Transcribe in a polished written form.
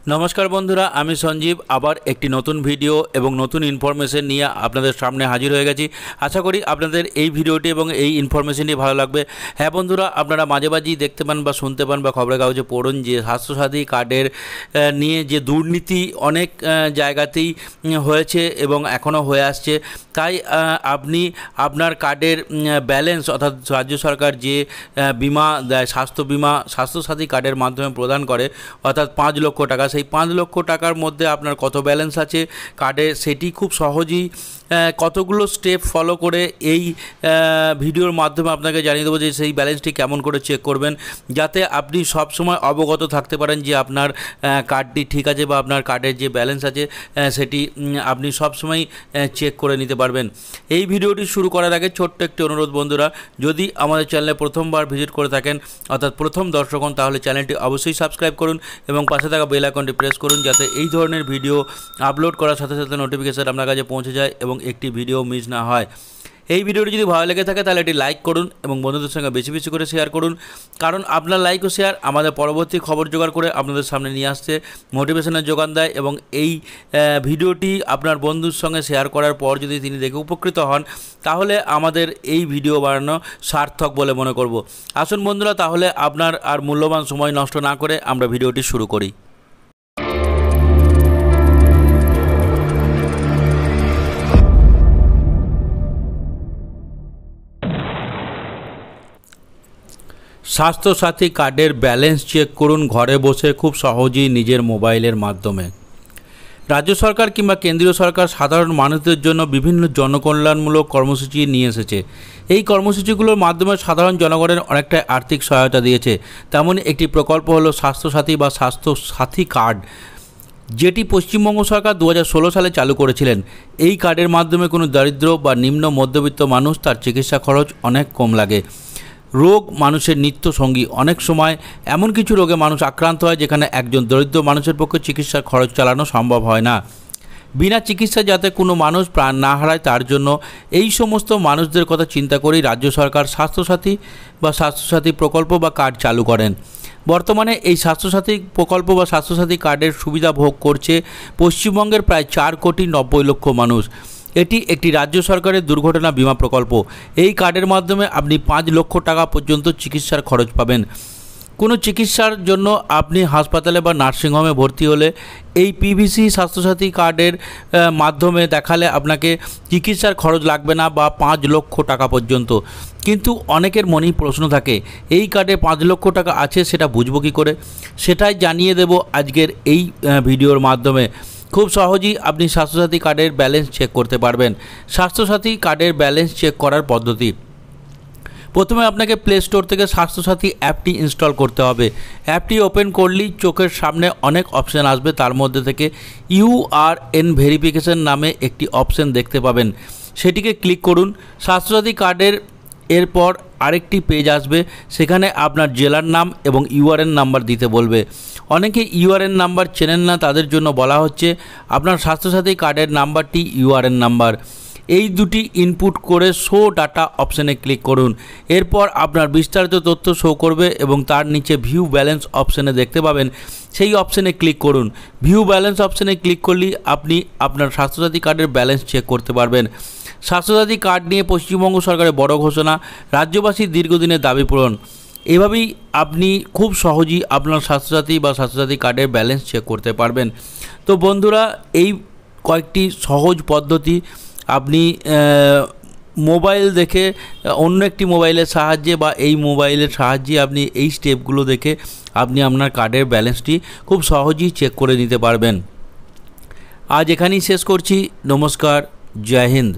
नमस्कार बंधुरा आमी संजीव आबार एक नतून भिडियो एवं नतून इनफरमेशन निये आपनादेर सामने हाजिर हो गेছি। आशा करी आपनादेर এই ভিডিওটি এবং এই ইনফরমেশনটি ভালো লাগবে। হ্যাঁ বন্ধুরা, আপনারা মাঝে মাঝেই দেখতে পান বা শুনতে পান বা খবরের কাগজে পড়ুন যে স্বাস্থ্যসাথী কার্ডের নিয়ে যে দুর্নীতি অনেক জায়গাতেই হয়েছে এবং এখনও হয়ে আসছে। তাই আপনি আপনার কার্ডের ব্যালেন্স অর্থাৎ রাজ্য সরকার যে বিমা দেয় স্বাস্থ্যসাথী কার্ডের মাধ্যমে প্রদান করে অর্থাৎ 5 লক্ষ টাকা, সেই 5 লক্ষ টাকার মধ্যে আপনার কত ব্যালেন্স আছে কার্ডে সেটি খুব সহজেই কতগুলো স্টেপ ফলো করে এই ভিডিওর মাধ্যমে আপনাকে জানিয়ে দেবো যে সেই ব্যালেন্সটি কেমন করে চেক করবেন, যাতে আপনি সব সময় অবগত থাকতে পারেন যে আপনার কার্ডটি ঠিক আছে বা আপনার কার্ডের যে ব্যালেন্স আছে সেটি আপনি সব সময় চেক করে নিতে পারবেন। এই ভিডিওটি শুরু করার আগে ছোট্ট একটি অনুরোধ বন্ধুরা, যদি আমাদের চ্যানেলে প্রথমবার ভিজিট করে থাকেন অর্থাৎ প্রথম দর্শক হন তাহলে চ্যানেলটি অবশ্যই সাবস্ক্রাইব করুন এবং পাশে থাকা বেল আইকনটি প্রেস করুন যাতে এই ধরনের ভিডিও আপলোড করার সাথে সাথে নোটিফিকেশন আপনার কাছে পৌঁছে যায় এবং একটি ভিডিও মিস না হয়। এই ভিডিওটি যদি ভালো লেগে থাকে তাহলে এটি লাইক করুন এবং বন্ধুদের সঙ্গে বেশি বেশি করে শেয়ার করুন, কারণ আপনার লাইক ও শেয়ার আমাদের পরবর্তী খবর জোগাড় করে আপনাদের সামনে নিয়ে আসতে মোটিভেশনের যোগান দেয় এবং এই ভিডিওটি আপনার বন্ধুর সঙ্গে শেয়ার করার পর যদি তিনি দেখে উপকৃত হন তাহলে আমাদের এই ভিডিও বানানো সার্থক বলে মনে করব। আসুন বন্ধুরা, তাহলে আপনার আর মূল্যবান সময় নষ্ট না করে আমরা ভিডিওটি শুরু করি। স্বাস্থ্যসাথী কার্ডের ব্যালেন্স চেক করুন ঘরে বসে খুব সহজেই নিজের মোবাইলের মাধ্যমে। রাজ্য সরকার কিংবা কেন্দ্রীয় সরকার সাধারণ মানুষদের জন্য বিভিন্ন জনকল্যাণমূলক কর্মসূচি নিয়ে এসেছে। এই কর্মসূচিগুলোর মাধ্যমে সাধারণ জনগণের অনেকটা আর্থিক সহায়তা দিয়েছে। তেমনই একটি প্রকল্প হলো স্বাস্থ্যসাথী বা স্বাস্থ্যসাথী কার্ড, যেটি পশ্চিমবঙ্গ সরকার 2016 সালে চালু করেছিলেন। এই কার্ডের মাধ্যমে কোনো দরিদ্র বা নিম্ন মধ্যবিত্ত মানুষ তার চিকিৎসা খরচ অনেক কম লাগে। রোগ মানুষের নিত্য সঙ্গী, অনেক সময় এমন কিছু রোগে মানুষ আক্রান্ত হয় যেখানে একজন দরিদ্র মানুষের পক্ষে চিকিৎসার খরচ চালানো সম্ভব হয় না। বিনা চিকিৎসায় যাতে কোনো মানুষ প্রাণ না হারায় তার জন্য এই সমস্ত মানুষদের কথা চিন্তা করেই রাজ্য সরকার স্বাস্থ্যসাথী বা স্বাস্থ্যসাথী প্রকল্প বা কার্ড চালু করেন। বর্তমানে এই স্বাস্থ্যসাথী প্রকল্প বা স্বাস্থ্যসাথী কার্ডের সুবিধা ভোগ করছে পশ্চিমবঙ্গের প্রায় 4,90,00,000 মানুষ। এটি একটি রাজ্য সরকারের দুর্ঘটনা বিমা প্রকল্প। এই কার্ডের মাধ্যমে আপনি 5 লক্ষ টাকা পর্যন্ত চিকিৎসার খরচ পাবেন। কোনো চিকিৎসার জন্য আপনি হাসপাতালে বা নার্সিংহোমে ভর্তি হলে এই পিভিসি স্বাস্থ্যসাথী কার্ডের মাধ্যমে দেখালে আপনাকে চিকিৎসার খরচ লাগবে না বা 5 লক্ষ টাকা পর্যন্ত। কিন্তু অনেকের মনেই প্রশ্ন থাকে, এই কার্ডে 5 লক্ষ টাকা আছে সেটা বুঝবো কী করে? সেটাই জানিয়ে দেব আজকের এই ভিডিওর মাধ্যমে। খুব সহজেই আপনি স্বাস্থ্যসাথী কার্ডের ব্যালেন্স চেক করতে পারবেন। স্বাস্থ্যসাথী কার্ডের ব্যালেন্স চেক করার পদ্ধতি, প্রথমে আপনাকে প্লে স্টোর থেকে স্বাস্থ্যসাথী অ্যাপটি ইনস্টল করতে হবে। অ্যাপটি ওপেন করলেই চোখের সামনে অনেক অপশান আসবে, তার মধ্যে থেকে ইউআরএন ভেরিফিকেশন নামে একটি অপশান দেখতে পাবেন, সেটিকে ক্লিক করুন। স্বাস্থ্যসাথী কার্ডের এরপর আরেকটি পেজ আসবে, সেখানে আপনার জেলার নাম এবং ইউআরএন নাম্বার দিতে বলবে। অনেকে ইউআরএন নাম্বার চেনেন না, তাদের জন্য বলা হচ্ছে আপনার স্বাস্থ্যসাথী কার্ডের নাম্বারটি ইউআরএন নাম্বার। এই দুটি ইনপুট করে শো ডাটা অপশানে ক্লিক করুন। এরপর আপনার বিস্তারিত তথ্য শো করবে এবং তার নিচে ভিউ ব্যালেন্স অপশানে দেখতে পাবেন, সেই অপশানে ক্লিক করুন। ভিউ ব্যালেন্স অপশানে ক্লিক করলেই আপনি আপনার স্বাস্থ্যসাথী কার্ডের ব্যালেন্স চেক করতে পারবেন। স্বাস্থ্যসাথী কার্ড নিয়ে পশ্চিমবঙ্গ সরকারের বড় ঘোষণা, রাজ্যবাসীর দীর্ঘদিনের দাবি পূরণ। এভাবেই আপনি খুব সহজেই আপনার স্বাস্থ্যসাথী বা স্বাস্থ্যসাথী কার্ডের ব্যালেন্স চেক করতে পারবেন। তো বন্ধুরা, এই কয়েকটি সহজ পদ্ধতি আপনি মোবাইল দেখে অন্য একটি মোবাইলের সাহায্যে বা এই মোবাইলের সাহায্যে আপনি এই স্টেপগুলো দেখে আপনি আপনার কার্ডের ব্যালেন্সটি খুব সহজেই চেক করে নিতে পারবেন। আজ এখানেই শেষ করছি। নমস্কার, জয় হিন্দ।